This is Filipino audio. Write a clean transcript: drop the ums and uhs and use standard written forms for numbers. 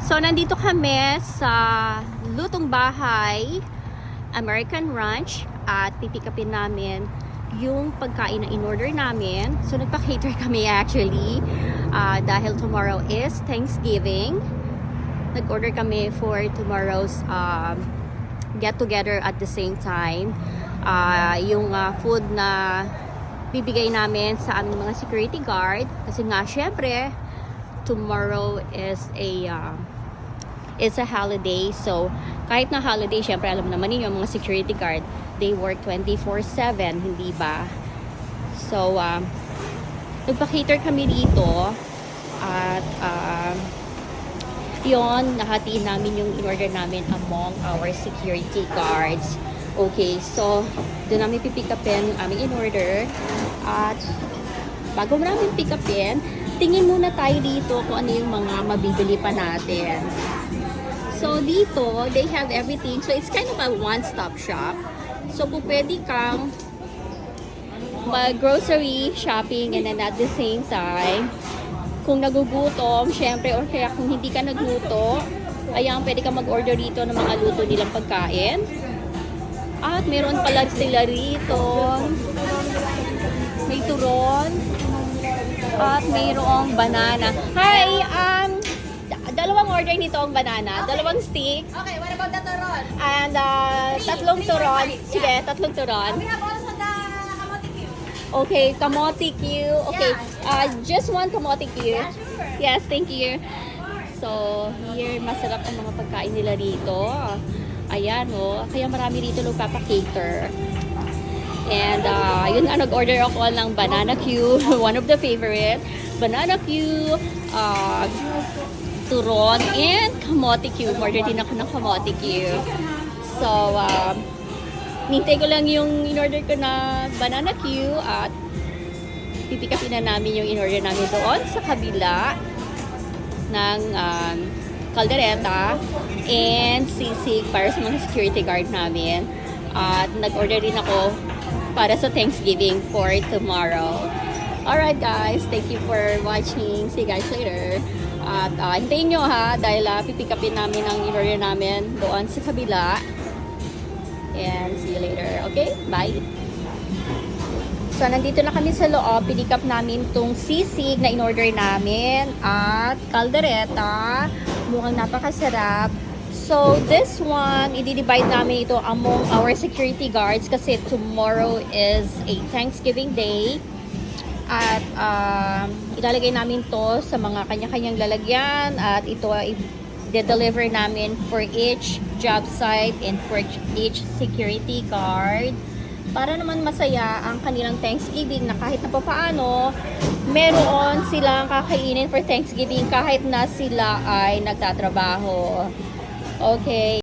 So, nandito kami sa Lutong Bahay, American Ranch, at pipikapin namin yung pagkain na in-order namin. So, nagpa-cater kami actually dahil tomorrow is Thanksgiving. Nag-order kami for tomorrow's get-together at the same time. Yung food na bibigay namin sa aming mga security guard. Kasi nga, syempre, tomorrow is a holiday. So, kahit na holiday, syempre alam naman ninyo, mga security guard, they work 24/7, hindi ba? So, nagpa-cater kami dito at yon, nahatiin namin yung in-order namin among our security guards. Okay, so, doon namin pipick upin yung aming in-order. At bago namin pick upin, tingin muna tayo dito kung ano yung mga mabibili pa natin. So, dito, they have everything. So, it's kind of a one-stop shop. So, kung pwede kang mag-grocery shopping and then at the same time, kung nagugutom, syempre, or kaya kung hindi ka nagluto, ayan, pwede kang mag-order dito ng mga luto nilang pagkain. At meron pala sila rito. May turon. At mayroong banana. Hi! Dalawang order nito ang banana. Okay. Dalawang stick. Okay, what about the turon? And tatlong turon. Sige, tatlong turon. We have also the kamote cube. Okay, kamote Q. Okay, just one kamote Q. Yeah, sure. Yes, thank you. So, here, masarap ang mga pagkain nila rito. Ayan, oh. Kaya marami rito nagpapa-cater. And, yun nga, nag-order ako ng banana Q. One of the favorite. Banana Q, turon, and kamote Q. Order din ako ng kamote Q. So, nintay ko lang yung in-order ko na banana Q at pipikapin na namin yung in-order namin doon sa kabila ng kaldereta and sisig para sa mga security guard namin. At nag-order din ako para sa Thanksgiving for tomorrow. Alright guys, thank you for watching. See you guys later. At hintayin nyo ha, dahil pipikapin namin ang in-order namin doon sa kabila. And see you later. Okay? Bye! So, nandito na kami sa loob. Pick up namin tong sisig na in-order namin at kaldereta. Mukhang napakasarap. So, this one, i-divide namin ito among our security guards kasi tomorrow is a Thanksgiving Day. At ilalagay namin to sa mga kanya-kanyang lalagyan at ito ay i-deliver namin for each job site and for each security guard para naman masaya ang kanilang Thanksgiving na kahit na papaano meron silang kakainin for Thanksgiving kahit na sila ay nagtatrabaho. Okay.